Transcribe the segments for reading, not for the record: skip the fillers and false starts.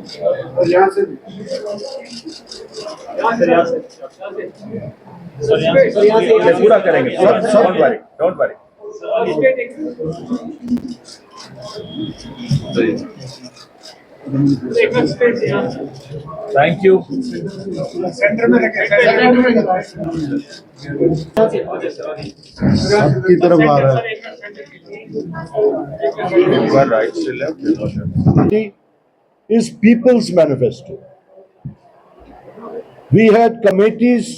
और यहाँ से पूरा करेंगे, don't worry. Thank you. Centre में रखें, आपकी तरफ आ रहा है। Is People's Manifesto. We had committees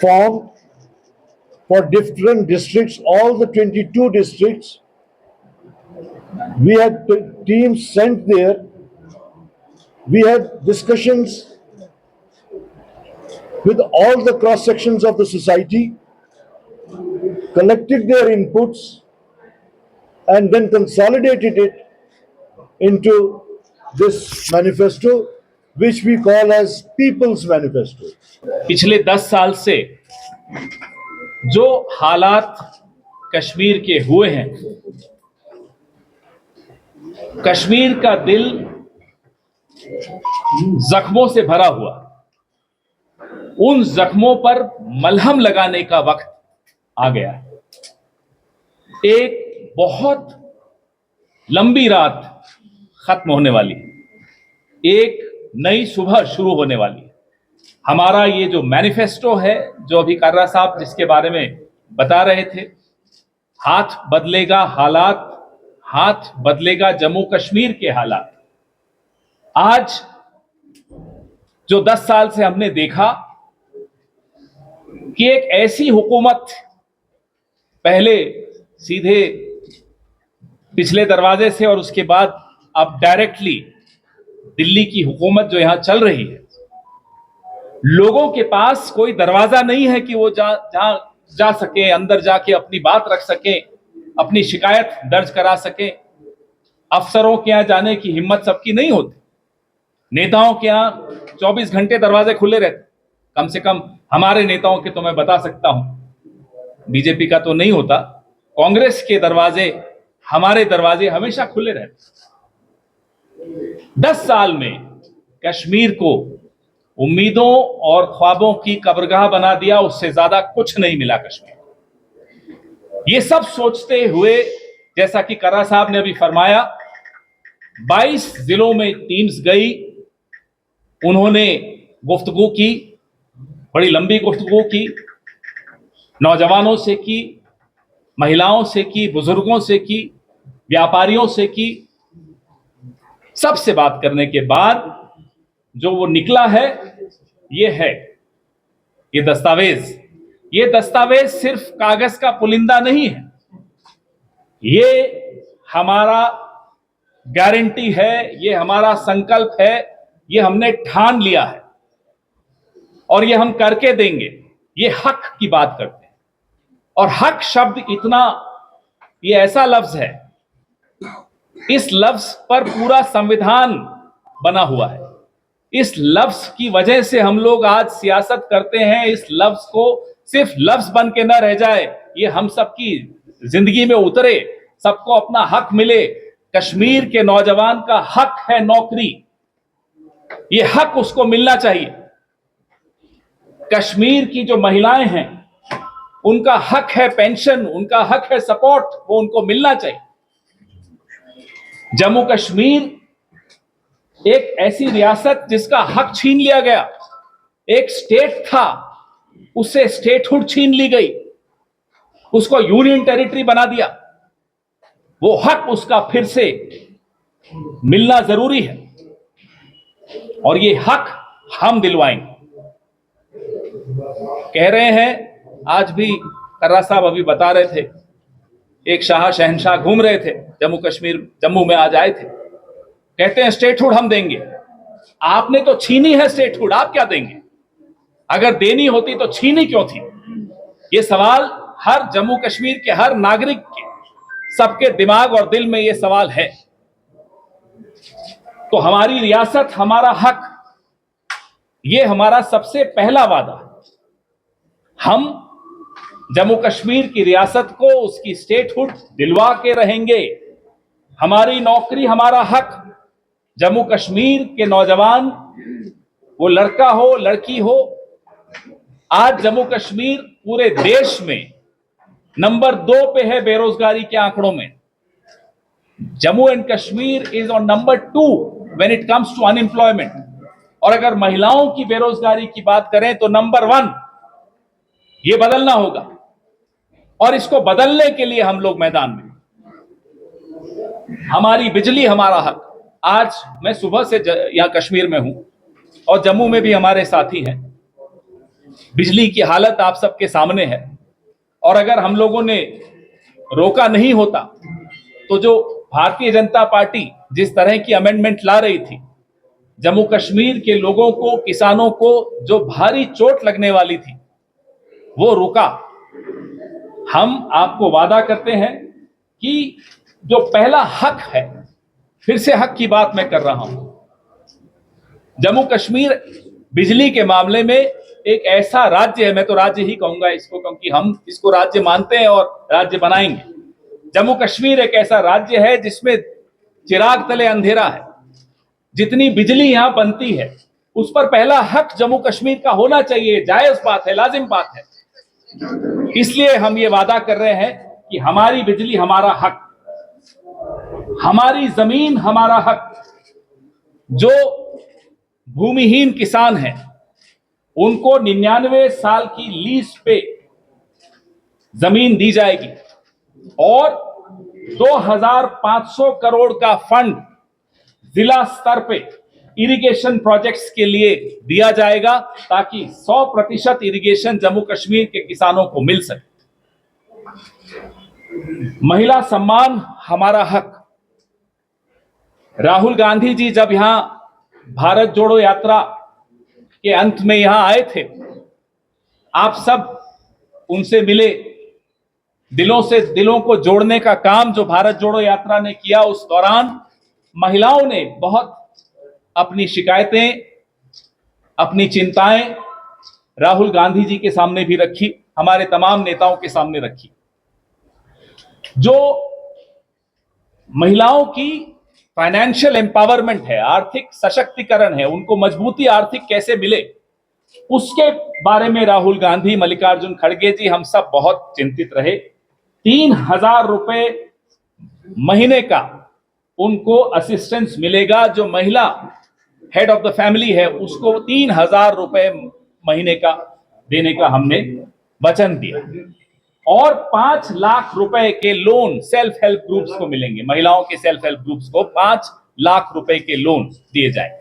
formed for different districts, all the 22 districts. We had teams sent there. We had discussions with all the cross sections of the society, collected their inputs, and then consolidated it into this manifesto, which we call as People's Manifesto. पिछले 10 साल से जो हालात कश्मीर के हुए हैं, कश्मीर का दिल जख्मों से भरा हुआ, उन जख्मों पर मलहम लगाने का वक्त आ गया है। एक बहुत लंबी रात खत्म होने वाली है, एक नई सुबह शुरू होने वाली है। हमारा ये जो मैनिफेस्टो है, जो अभी कर्रा साहब जिसके बारे में बता रहे थे, हाथ बदलेगा हालात, हाथ बदलेगा जम्मू कश्मीर के हालात। आज जो 10 साल से हमने देखा कि एक ऐसी हुकूमत पहले सीधे पिछले दरवाजे से और उसके बाद अब डायरेक्टली दिल्ली की हुकूमत जो यहां चल रही है, लोगों के पास कोई दरवाजा नहीं है कि वो जहां जा सके, अंदर जाके अपनी बात रख सके, अपनी शिकायत दर्ज करा सके। अफसरों के यहां जाने की हिम्मत सबकी नहीं होती। नेताओं के यहां 24 घंटे दरवाजे खुले रहते। कम से कम हमारे नेताओं के तो मैं बता सकता हूं, बीजेपी का तो नहीं होता, कांग्रेस के दरवाजे, हमारे दरवाजे हमेशा खुले रहते। 10 साल में कश्मीर को उम्मीदों और ख्वाबों की कब्रगाह बना दिया, उससे ज्यादा कुछ नहीं मिला कश्मीर। ये सब सोचते हुए, जैसा कि कर्रा साहब ने अभी फरमाया, 22 जिलों में टीम्स गई, उन्होंने गुफ्तगू की, बड़ी लंबी गुफ्तगू की, नौजवानों से की, महिलाओं से की, बुजुर्गों से की, व्यापारियों से की। सबसे बात करने के बाद जो वो निकला है, ये है ये दस्तावेज सिर्फ कागज का पुलिंदा नहीं है, ये हमारा गारंटी है, ये हमारा संकल्प है, ये हमने ठान लिया है और ये हम करके देंगे। ये हक की बात करते हैं, और हक शब्द इतना, ये ऐसा लफ्ज है, इस लफ्ज पर पूरा संविधान बना हुआ है। इस लफ्ज की वजह से हम लोग आज सियासत करते हैं। इस लफ्ज को सिर्फ लफ्ज बन के न रह जाए, ये हम सबकी जिंदगी में उतरे, सबको अपना हक मिले। कश्मीर के नौजवान का हक है नौकरी, ये हक उसको मिलना चाहिए। कश्मीर की जो महिलाएं हैं, उनका हक है पेंशन, उनका हक है सपोर्ट, वो उनको मिलना चाहिए। जम्मू कश्मीर एक ऐसी रियासत जिसका हक छीन लिया गया, एक स्टेट था, उससे स्टेटहुड छीन ली गई, उसको यूनियन टेरिटरी बना दिया। वो हक उसका फिर से मिलना जरूरी है, और ये हक हम दिलवाएंगे। कह रहे हैं, आज भी कर्रा साहब अभी बता रहे थे, एक शाह शहनशाह घूम रहे थे जम्मू में आज आए थे, कहते हैं स्टेटहुड हम देंगे। आपने तो छीनी है स्टेटहुड, आप क्या देंगे? अगर देनी होती तो छीनी क्यों थी? ये सवाल हर जम्मू कश्मीर के हर नागरिक के, सबके दिमाग और दिल में ये सवाल है। तो हमारी रियासत, हमारा हक, ये हमारा सबसे पहला वादा है। हम जम्मू कश्मीर की रियासत को उसकी स्टेटहुड दिलवा के रहेंगे। हमारी नौकरी, हमारा हक, जम्मू कश्मीर के नौजवान, वो लड़का हो लड़की हो, आज जम्मू कश्मीर पूरे देश में नंबर 2 पे है बेरोजगारी के आंकड़ों में। Jammu and Kashmir is on number 2 when it comes to unemployment. और अगर महिलाओं की बेरोजगारी की बात करें तो नंबर 1। ये बदलना होगा और इसको बदलने के लिए हम लोग मैदान में। हमारी बिजली हमारा हक। आज मैं सुबह से यहां कश्मीर में हूं और जम्मू में भी हमारे साथी हैं। बिजली की हालत आप सबके सामने है और अगर हम लोगों ने रोका नहीं होता तो जो भारतीय जनता पार्टी जिस तरह की अमेंडमेंट ला रही थी, जम्मू कश्मीर के लोगों को, किसानों को जो भारी चोट लगने वाली थी, वो रुका। हम आपको वादा करते हैं कि जो पहला हक है, फिर से हक की बात मैं कर रहा हूं, जम्मू कश्मीर बिजली के मामले में एक ऐसा राज्य है, मैं तो राज्य ही कहूंगा इसको क्योंकि हम इसको राज्य मानते हैं और राज्य बनाएंगे। जम्मू कश्मीर एक ऐसा राज्य है जिसमें चिराग तले अंधेरा है। जितनी बिजली यहां बनती है उस पर पहला हक जम्मू कश्मीर का होना चाहिए। जायज बात है, लाजिम बात है। इसलिए हम ये वादा कर रहे हैं कि हमारी बिजली हमारा हक, हमारी जमीन हमारा हक। जो भूमिहीन किसान हैं उनको 99 साल की लीज पे जमीन दी जाएगी और 2500 करोड़ का फंड जिला स्तर पे इरिगेशन प्रोजेक्ट्स के लिए दिया जाएगा ताकि 100% इरिगेशन जम्मू कश्मीर के किसानों को मिल सके। महिला सम्मान हमारा हक। राहुल गांधी जी जब यहां भारत जोड़ो यात्रा के अंत में यहां आए थे, आप सब उनसे मिले। दिलों से दिलों को जोड़ने का काम जो भारत जोड़ो यात्रा ने किया, उस दौरान महिलाओं ने बहुत अपनी शिकायतें, अपनी चिंताएं राहुल गांधी जी के सामने भी रखी, हमारे तमाम नेताओं के सामने रखी। जो महिलाओं की फाइनेंशियल एम्पावरमेंट है, आर्थिक सशक्तिकरण है, उनको मजबूती आर्थिक कैसे मिले, उसके बारे में राहुल गांधी, मल्लिकार्जुन खड़गे जी, हम सब बहुत चिंतित रहे। 3000 रुपए महीने का उनको असिस्टेंस मिलेगा। जो महिला हेड ऑफ द फैमिली है उसको 3000 रुपए महीने का देने का हमने वचन दिया और 5 लाख रुपए के लोन सेल्फ हेल्प ग्रुप्स को मिलेंगे। महिलाओं के सेल्फ हेल्प ग्रुप्स को 5 लाख रुपए के लोन दिए जाएंगे।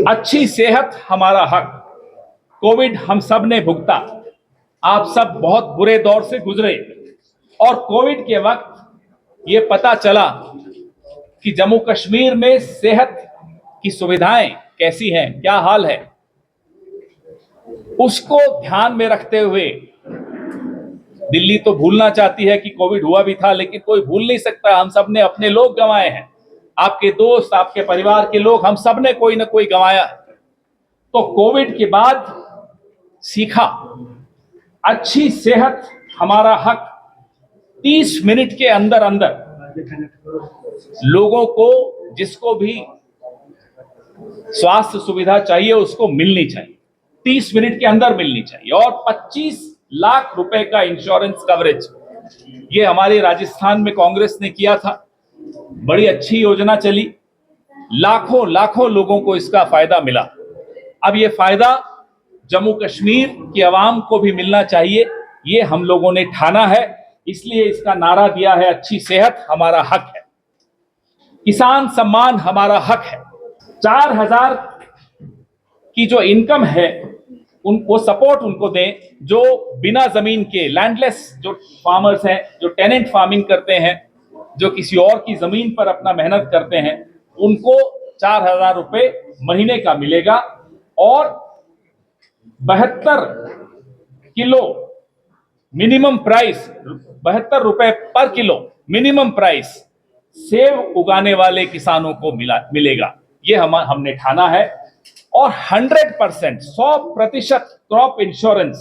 अच्छी सेहत हमारा हक। कोविड हम सब ने भुगता, आप सब बहुत बुरे दौर से गुजरे और कोविड के वक्त ये पता चला कि जम्मू कश्मीर में सेहत की सुविधाएं कैसी हैं, क्या हाल है। उसको ध्यान में रखते हुए दिल्ली तो भूलना चाहती है कि कोविड हुआ भी था, लेकिन कोई भूल नहीं सकता। हम सब ने अपने लोग गंवाए हैं, आपके दोस्त, आपके परिवार के लोग, हम सब ने कोई ना कोई गंवाया। तो कोविड के बाद सीखा, अच्छी सेहत हमारा हक। 30 मिनट के अंदर अंदर लोगों को, जिसको भी स्वास्थ्य सुविधा चाहिए, उसको मिलनी चाहिए। 30 मिनट के अंदर मिलनी चाहिए। और 25 लाख रुपए का इंश्योरेंस कवरेज, ये हमारे राजस्थान में कांग्रेस ने किया था, बड़ी अच्छी योजना चली, लाखों लाखों लोगों को इसका फायदा मिला। अब ये फायदा जम्मू कश्मीर की आवाम को भी मिलना चाहिए, ये हम लोगों ने ठाना है। इसलिए इसका नारा दिया है, अच्छी सेहत हमारा हक है, किसान सम्मान हमारा हक है। 4000 की जो इनकम है उनको सपोर्ट उनको दें जो बिना जमीन के, लैंडलेस जो फार्मर्स हैं, जो टेनेंट फार्मिंग करते हैं, जो किसी और की जमीन पर अपना मेहनत करते हैं, उनको 4000 रुपए महीने का मिलेगा और 72 किलो मिनिमम प्राइस, 72 रुपए पर किलो मिनिमम प्राइस सेब उगाने वाले किसानों को मिलेगा। ये हमने ठाना है। और 100%, 100% क्रॉप इंश्योरेंस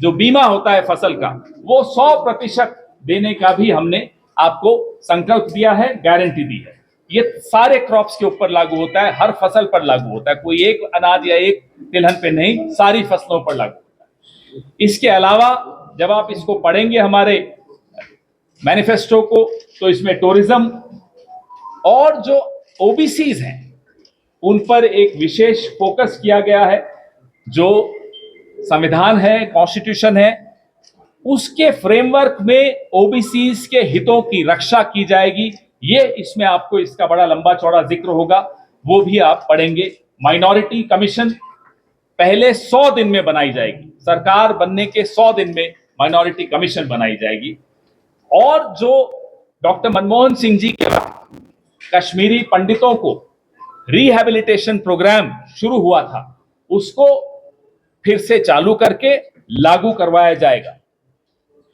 जो बीमा होता है फसल का, वो 100% देने का भी हमने आपको संकल्प दिया है, गारंटी दी है। ये सारे क्रॉप्स के ऊपर लागू होता है, हर फसल पर लागू होता है, कोई एक अनाज या एक तिलहन पे नहीं, सारी फसलों पर लागू होता है। इसके अलावा जब आप इसको पढ़ेंगे हमारे मैनिफेस्टो को, तो इसमें टूरिज्म और जो ओबीसीज हैं उन पर एक विशेष फोकस किया गया है। जो संविधान है, कॉन्स्टिट्यूशन है, उसके फ्रेमवर्क में ओबीसीज के हितों की रक्षा की जाएगी। ये इसमें आपको इसका बड़ा लंबा चौड़ा जिक्र होगा, वो भी आप पढ़ेंगे। माइनॉरिटी कमीशन पहले 100 दिन में बनाई जाएगी, सरकार बनने के 100 दिन में माइनॉरिटी कमीशन बनाई जाएगी। और जो डॉक्टर मनमोहन सिंह जी के बाद कश्मीरी पंडितों को रिहैबिलिटेशन प्रोग्राम शुरू हुआ था, उसको फिर से चालू करके लागू करवाया जाएगा।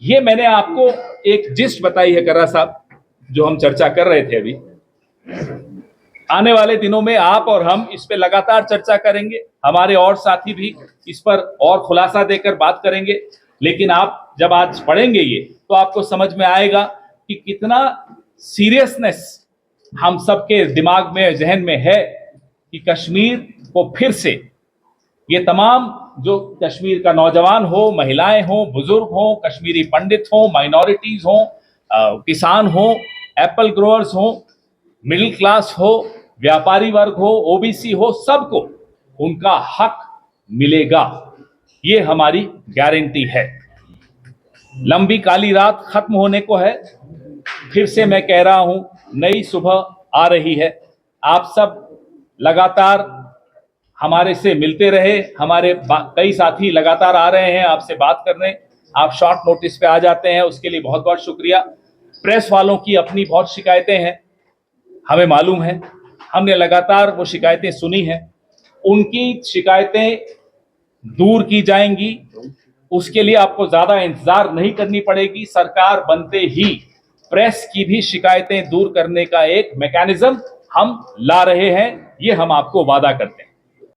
ये मैंने आपको एक जिस्ट बताई है कर्रा साहब, जो हम चर्चा कर रहे थे अभी। आने वाले दिनों में आप और हम इस पे लगातार चर्चा करेंगे, हमारे और साथी भी इस पर और खुलासा देकर बात करेंगे। लेकिन आप जब आज पढ़ेंगे ये, तो आपको समझ में आएगा कि कितना सीरियसनेस हम सबके दिमाग में, जहन में है कि कश्मीर को फिर से ये तमाम जो कश्मीर का नौजवान हो, महिलाएं हो, बुजुर्ग हो, कश्मीरी पंडित हो, माइनॉरिटीज हो, किसान हो, एप्पल ग्रोअर्स हो, मिडिल क्लास हो, व्यापारी वर्ग हो, ओबीसी हो, सबको उनका हक मिलेगा। ये हमारी गारंटी है। लंबी काली रात खत्म होने को है, फिर से मैं कह रहा हूं, नई सुबह आ रही है। आप सब लगातार हमारे से मिलते रहे, हमारे कई साथी लगातार आ रहे हैं आपसे बात करने। आप शॉर्ट नोटिस पे आ जाते हैं, उसके लिए बहुत बहुत शुक्रिया। प्रेस वालों की अपनी बहुत शिकायतें हैं, हमें मालूम है, हमने लगातार वो शिकायतें सुनी हैं। उनकी शिकायतें दूर की जाएंगी, उसके लिए आपको ज्यादा इंतजार नहीं करनी पड़ेगी। सरकार बनते ही प्रेस की भी शिकायतें दूर करने का एक मैकेनिज्म हम ला रहे हैं, ये हम आपको वादा करते हैं।